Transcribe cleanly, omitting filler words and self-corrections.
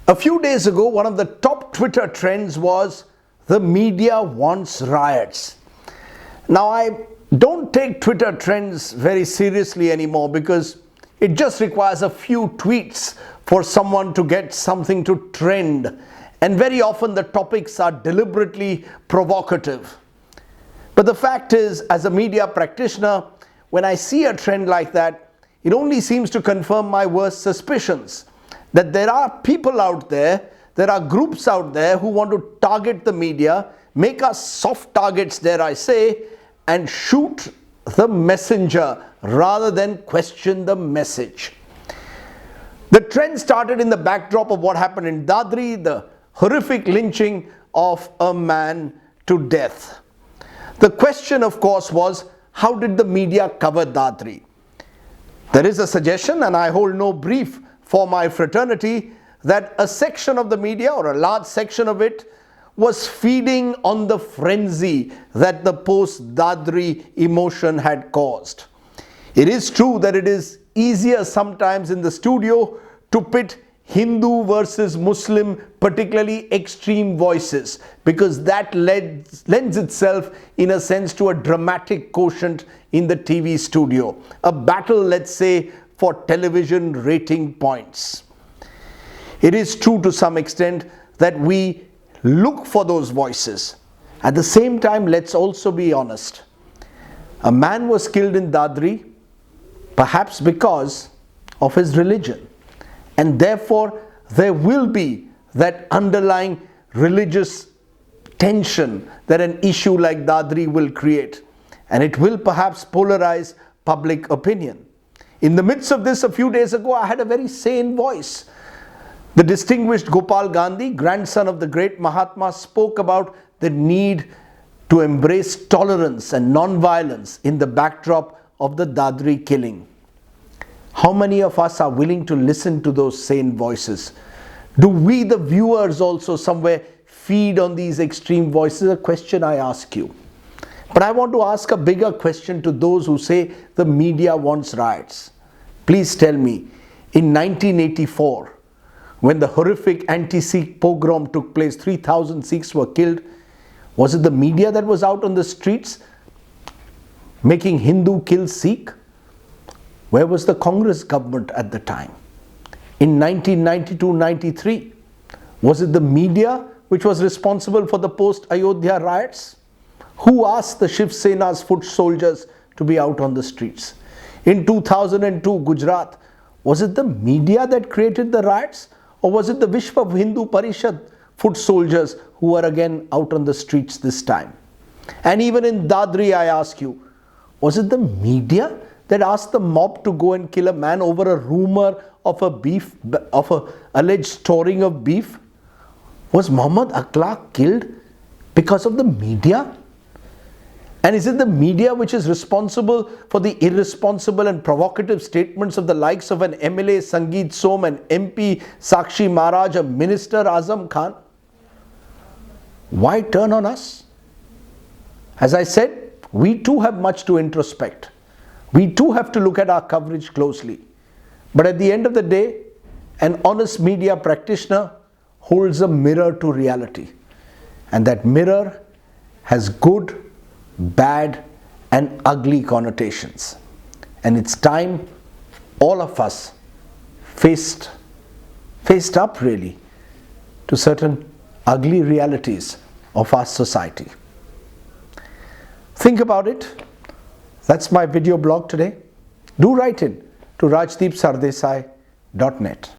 A few days ago, one of the top Twitter trends was the media wants riots. Now, I don't take Twitter trends very seriously anymore because it just requires a few tweets for someone to get something to trend. And very often the topics are deliberately provocative. But the fact is, as a media practitioner, when I see a trend like that, it only seems to confirm my worst suspicions. That there are people out there, there are groups out there who want to target the media, make us soft targets, dare I say, and shoot the messenger rather than question the message. The trend started in the backdrop of what happened in Dadri, the horrific lynching of a man to death. The question, of course, was how did the media cover Dadri? There is a suggestion, and I hold no brief for my fraternity, that a section of the media or a large section of it was feeding on the frenzy that the post-Dadri emotion had caused. It is true that it is easier sometimes in the studio to pit Hindu versus Muslim, particularly extreme voices, because that lends itself in a sense to a dramatic quotient in the TV studio. A battle, let's say, for television rating points. It is true to some extent that we look for those voices. At the same time, let's also be honest. A man was killed in Dadri, perhaps because of his religion. And therefore, there will be that underlying religious tension that an issue like Dadri will create. And it will perhaps polarize public opinion. In the midst of this, a few days ago, I had a very sane voice. The distinguished Gopal Gandhi, grandson of the great Mahatma, spoke about the need to embrace tolerance and non-violence in the backdrop of the Dadri killing. How many of us are willing to listen to those sane voices? Do we, the viewers, also somewhere feed on these extreme voices? A question I ask you. But I want to ask a bigger question to those who say the media wants riots. Please tell me, in 1984, when the horrific anti-Sikh pogrom took place, 3,000 Sikhs were killed, was it the media that was out on the streets making Hindu kill Sikh? Where was the Congress government at the time? In 1992-93, was it the media which was responsible for the post-Ayodhya riots? Who asked the Shiv Sena's foot soldiers to be out on the streets? In 2002, Gujarat, was it the media that created the riots? Or was it the Vishwa Hindu Parishad foot soldiers who were again out on the streets this time? And even in Dadri, I ask you, was it the media that asked the mob to go and kill a man over a rumor of a alleged storing of beef? Was Muhammad Akhlaq killed because of the media? And is it the media which is responsible for the irresponsible and provocative statements of the likes of an MLA Sangeet Som and MP Sakshi Maharaj, a Minister Azam Khan? Why turn on us? As I said, we too have much to introspect. We too have to look at our coverage closely. But at the end of the day, an honest media practitioner holds a mirror to reality. And that mirror has good, bad and ugly connotations. And it's time all of us faced up really to certain ugly realities of our society. Think about it. That's my video blog today. Do write in to rajdeepsardesai.net.